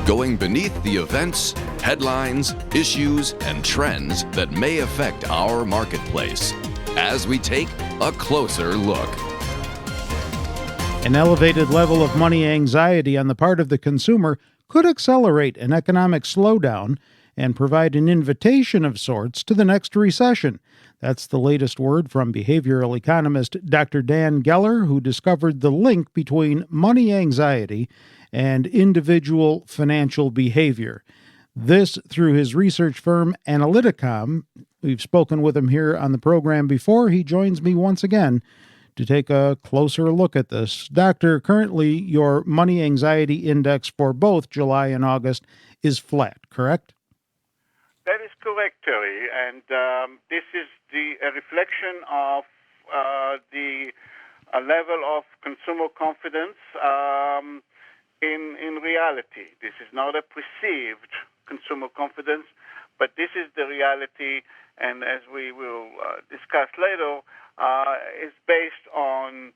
going beneath the events, headlines, issues, and trends that may affect our marketplace as we take a closer look. An elevated level of money anxiety on the part of the consumer could accelerate an economic slowdown and provide an invitation of sorts to the next recession. That's the latest word from behavioral economist Dr. Dan Geller, who discovered the link between money anxiety and individual financial behavior. This through his research firm Analyticom. We've spoken with him here on the program before. He joins me once again to take a closer look at this. Doctor, currently your money anxiety index for both July and August is flat, correct? That is correct, Terry. And this is a reflection of the level of consumer confidence in reality. This is not a perceived consumer confidence, but this is the reality, and as we will discuss later, is based on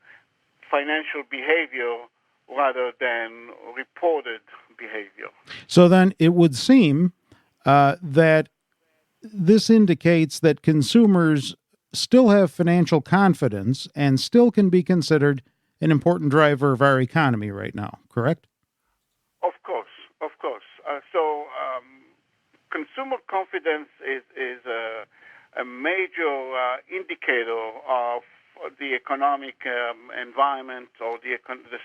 financial behavior rather than reported behavior. So then it would seem that this indicates that consumers still have financial confidence and still can be considered an important driver of our economy right now, correct? Of course. Consumer confidence is a major indicator of the economic environment or the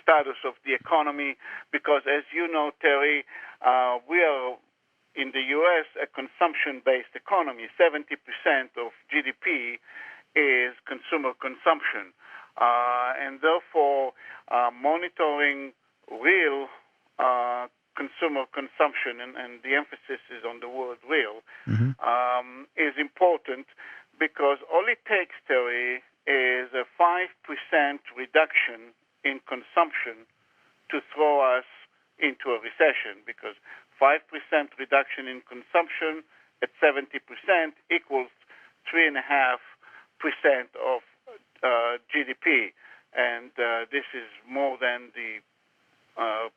status of the economy, because as you know, Terry, we are in the U.S. a consumption-based economy. 70% of GDP is consumer consumption, and therefore monitoring real consumer consumption, and the emphasis is on the word real, is important, because all it takes, Terry, is a 5% reduction in consumption to throw us into a recession, because 5% reduction in consumption at 70% equals 3.5% of GDP, and this is more than the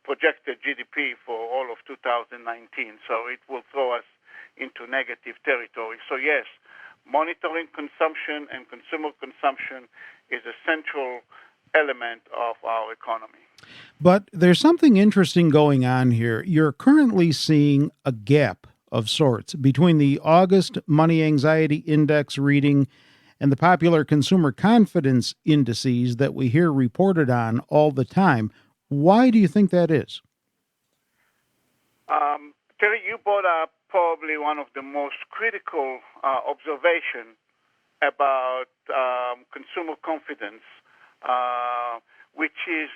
projected GDP for all of 2019, so it will throw us into negative territory. So yes, monitoring consumption and consumer consumption is a central element of our economy. But there's something interesting going on here. You're currently seeing a gap of sorts between the August money anxiety index reading and the popular consumer confidence indices that we hear reported on all the time. Why do you think that is? Terry, you brought up probably one of the most critical observations about consumer confidence, which is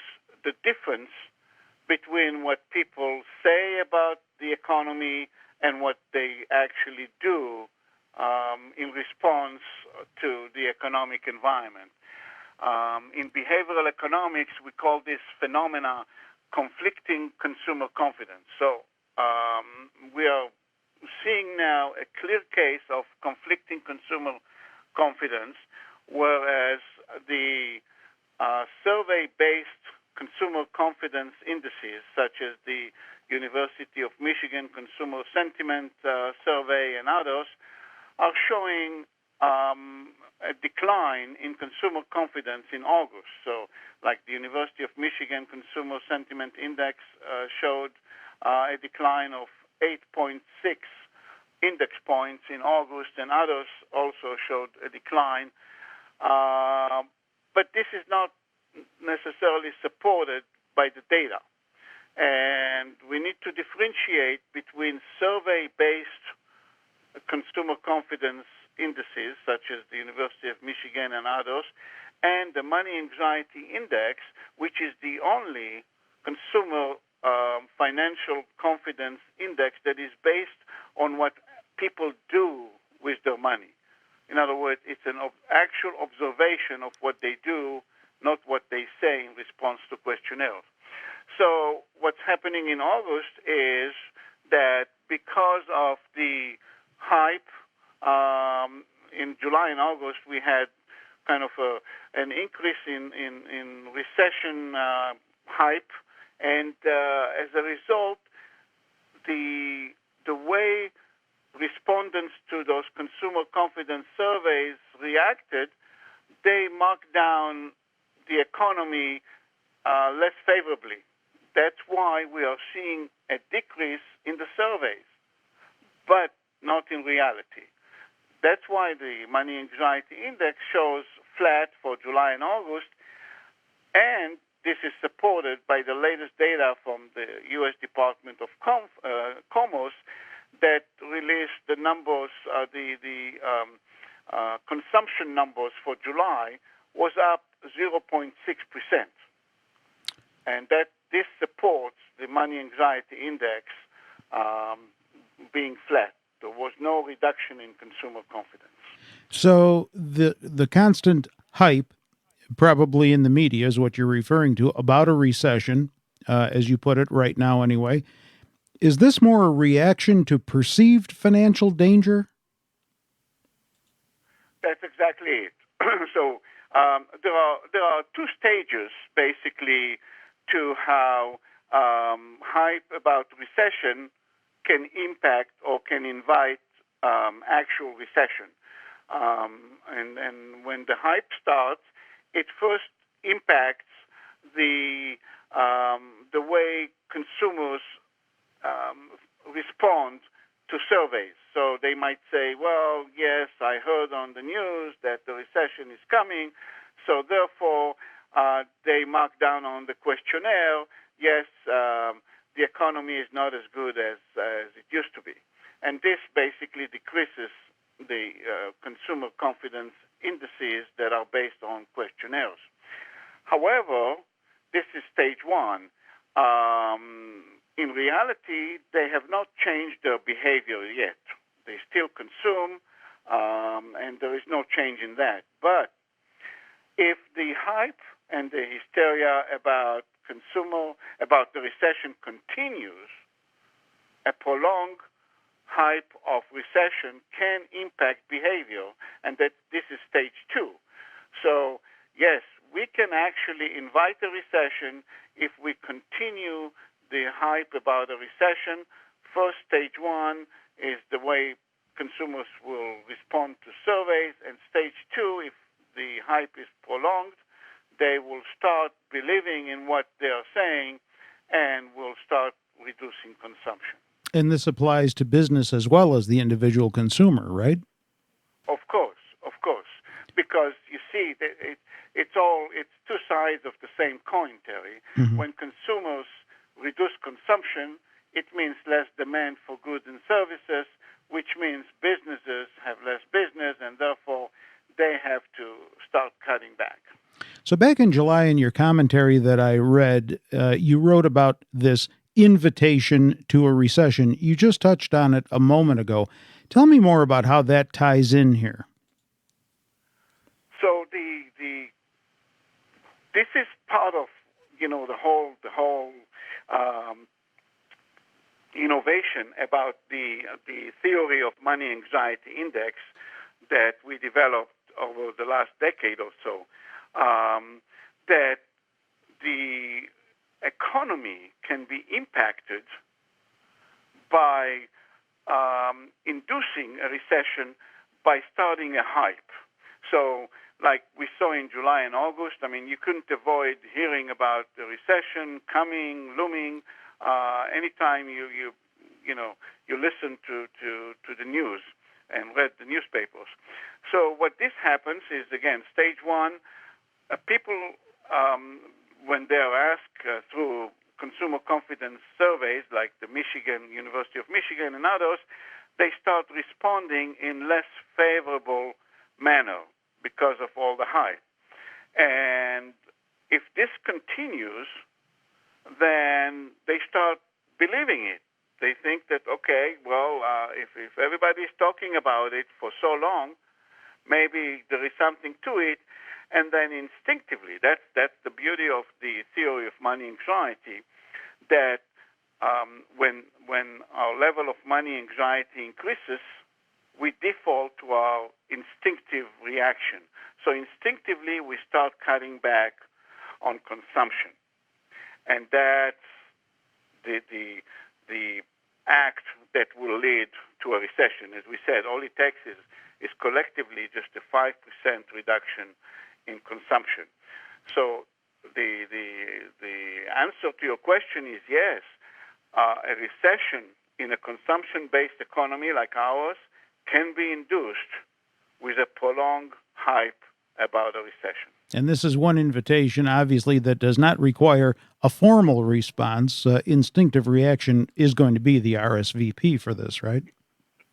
the difference between what people say about the economy and what they actually do in response to the economic environment. In behavioral economics, we call this phenomena conflicting consumer confidence. So we are seeing now a clear case of conflicting consumer confidence, whereas the survey-based consumer confidence indices, such as the University of Michigan Consumer Sentiment Survey and others, are showing a decline in consumer confidence in August. So, like the University of Michigan Consumer Sentiment Index showed a decline of 8.6 index points in August, and others also showed a decline. But this is not necessarily supported by the data. And we need to differentiate between survey-based consumer confidence indices, such as the University of Michigan and others, and the Money Anxiety Index, which is the only consumer financial confidence index that is based on what people do with their money. In other words, it's an actual observation of what they do, not what they say in response to questionnaires. So what's happening in August is that because of the hype, in July and August we had kind of an increase in recession hype, and as a result, the way respondents to those consumer confidence surveys reacted, they marked down the economy less favorably. That's why we are seeing a decrease in the surveys, but not in reality. That's why the Money Anxiety Index shows flat for July and August, and this is supported by the latest data from the U.S. Department of Commerce that released the numbers, consumption numbers for July was up 0.6%. And that this supports the Money Anxiety Index being flat. There was no reduction in consumer confidence. So the constant hype, probably in the media, is what you're referring to, about a recession, as you put it right now anyway. Is this more a reaction to perceived financial danger? That's exactly it. So there are two stages, basically, to how hype about recession can impact or can invite actual recession. And when the hype starts, it first impacts the way consumers respond to surveys. So they might say, well, yes, I heard on the news that the recession is coming, so therefore they mark down on the questionnaire, yes, the economy is not as good as it used to be. And this basically decreases the consumer confidence indices that are based on questionnaires. However, this is stage one. In reality, they have not changed their behavior yet. They still consume, and there is no change in that. But if the hype and the hysteria about the recession continues, a prolonged hype of recession can impact behavior, and that this is stage two. So, yes, we can actually invite a recession if we continue the hype about a recession. First, stage one is the way consumers will respond to surveys, and stage two, if the hype is prolonged, they will start believing in what they are saying and will start reducing consumption. And this applies to business as well as the individual consumer, right? Of course, because you see, it's two sides of the same coin, Terry. Mm-hmm. When consumers reduce consumption, it means less demand for goods and services, which means businesses have less business, and therefore they have to start cutting back. So back in July, in your commentary that I read, you wrote about this invitation to a recession. You just touched on it a moment ago. Tell me more about how that ties in here. So this is part of the whole innovation about the theory of Money Anxiety Index that we developed over the last decade or so. That the economy can be impacted by inducing a recession by starting a hype. So, like we saw in July and August, you couldn't avoid hearing about the recession coming, looming. Anytime you listen to the news and read the newspapers. So what this happens is, again, stage one, people, when they are asked through consumer confidence surveys like the University of Michigan and others, they start responding in less favorable manner because of all the hype. And if this continues, then they start believing it. They think that, okay, well, if everybody's talking about it for so long, maybe there is something to it. And then instinctively, that's the beauty of the theory of money anxiety, that when our level of money anxiety increases, we default to our instinctive reaction. So instinctively, we start cutting back on consumption. And that's the act that will lead to a recession. As we said, all it takes is collectively just a 5% reduction in consumption. So the answer to your question is yes. A recession in a consumption-based economy like ours can be induced with a prolonged hype about a recession. And this is one invitation, obviously, that does not require a formal response. Instinctive reaction is going to be the RSVP for this, right?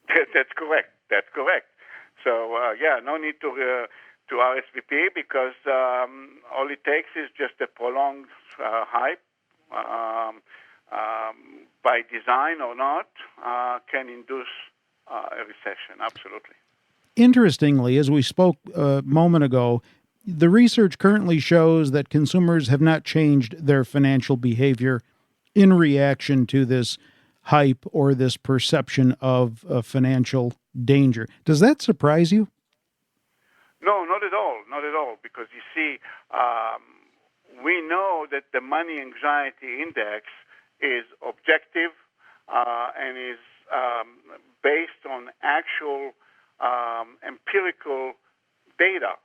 That's correct. That's correct. So, no need to RSVP because all it takes is just a prolonged hype, by design or not, can induce a recession. Absolutely. Interestingly, as we spoke a moment ago, the research currently shows that consumers have not changed their financial behavior in reaction to this hype or this perception of financial danger. Does that surprise you? No, not at all. Not at all. Because you see, we know that the money anxiety index is objective and is based on actual empirical data.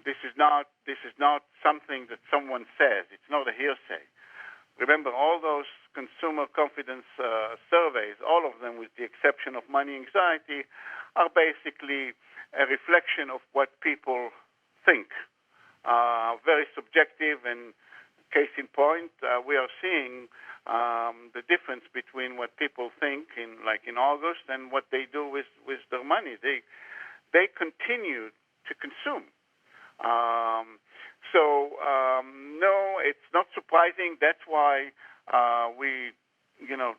This is not something that someone says. It's not a hearsay. Remember, all those consumer confidence surveys, all of them, with the exception of money anxiety, are basically a reflection of what people think. Very subjective, and case in point, we are seeing the difference between what people think in August and what they do with their money. They continue to consume. No, it's not surprising. That's why we,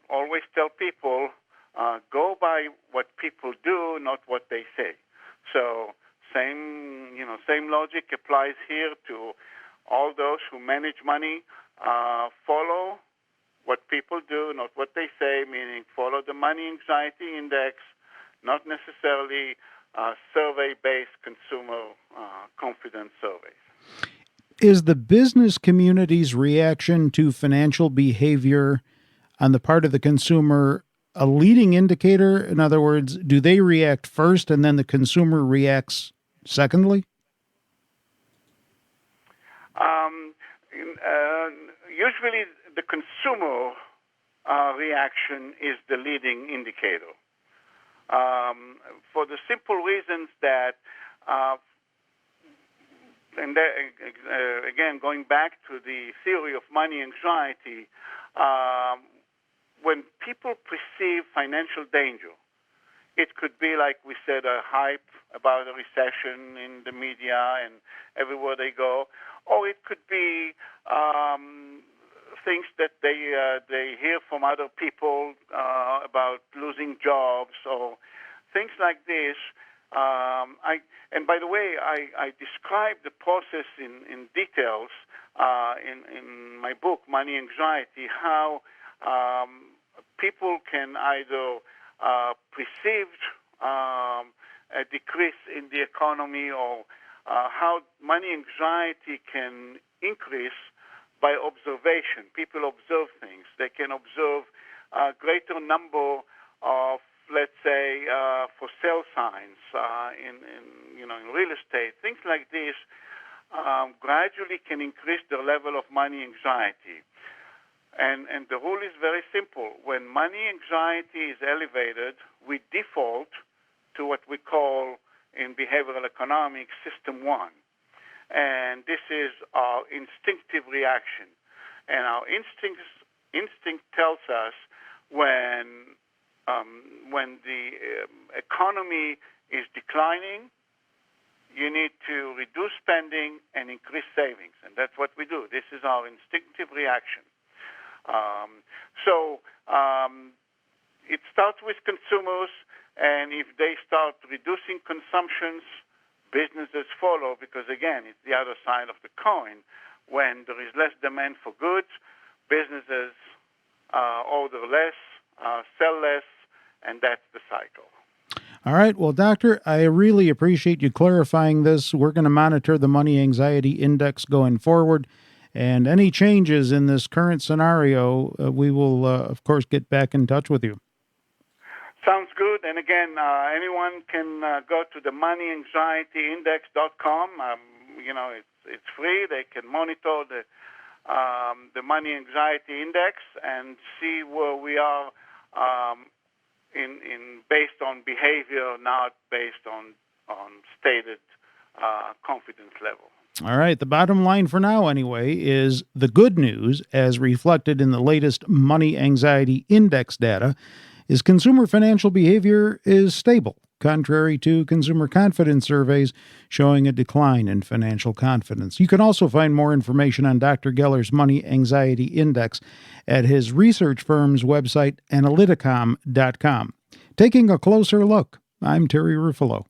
always tell people, go by what people do, not what they say. So same logic applies here to all those who manage money. Follow what people do, not what they say, meaning follow the money anxiety index, not necessarily survey-based consumer confidence surveys. Is the business community's reaction to financial behavior on the part of the consumer a leading indicator? In other words, do they react first and then the consumer reacts secondly? Usually the consumer reaction is the leading indicator. For the simple reasons that, again, going back to the theory of money anxiety, when people perceive financial danger, it could be, like we said, a hype about a recession in the media and everywhere they go, or it could be things that they hear from other people about losing jobs or things like this. And by the way, I describe the process in details in my book, Money Anxiety, how people can either perceive a decrease in the economy or how money anxiety can increase by observation. People observe things. They can observe a greater number of, let's say, for sale signs in real estate. Things like this gradually can increase the level of money anxiety. And the rule is very simple. When money anxiety is elevated, we default to what we call in behavioral economics System 1. And this is our instinctive reaction. And our instinct tells us when the economy is declining, you need to reduce spending and increase savings. And that's what we do. This is our instinctive reaction. It starts with consumers, and if they start reducing consumptions, businesses follow, because again, it's the other side of the coin. When there is less demand for goods, businesses order less, sell less, and that's the cycle. All right. Well, Doctor, I really appreciate you clarifying this. We're going to monitor the money anxiety index going forward. And any changes in this current scenario, we will, of course, get back in touch with you. Sounds good. And again, anyone can go to the moneyanxietyindex.com. It's free. They can monitor the money anxiety index and see where we are in based on behavior, not based on stated confidence level. All right. The bottom line for now, anyway, is the good news, as reflected in the latest Money Anxiety Index data, is consumer financial behavior is stable, contrary to consumer confidence surveys showing a decline in financial confidence. You can also find more information on Dr. Geller's Money Anxiety Index at his research firm's website, analyticom.com. Taking a closer look, I'm Terry Ruffalo.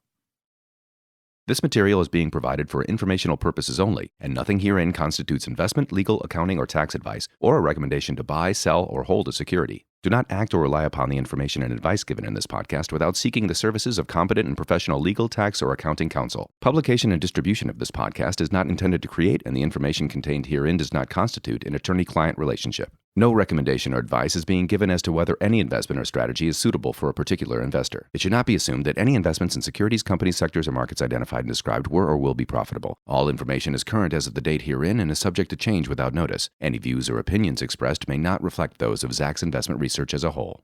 This material is being provided for informational purposes only, and nothing herein constitutes investment, legal, accounting, or tax advice, or a recommendation to buy, sell, or hold a security. Do not act or rely upon the information and advice given in this podcast without seeking the services of competent and professional legal, tax, or accounting counsel. Publication and distribution of this podcast is not intended to create, and the information contained herein does not constitute an attorney-client relationship. No recommendation or advice is being given as to whether any investment or strategy is suitable for a particular investor. It should not be assumed that any investments in securities, companies, sectors, or markets identified and described were or will be profitable. All information is current as of the date herein and is subject to change without notice. Any views or opinions expressed may not reflect those of Zacks Investment Research as a whole.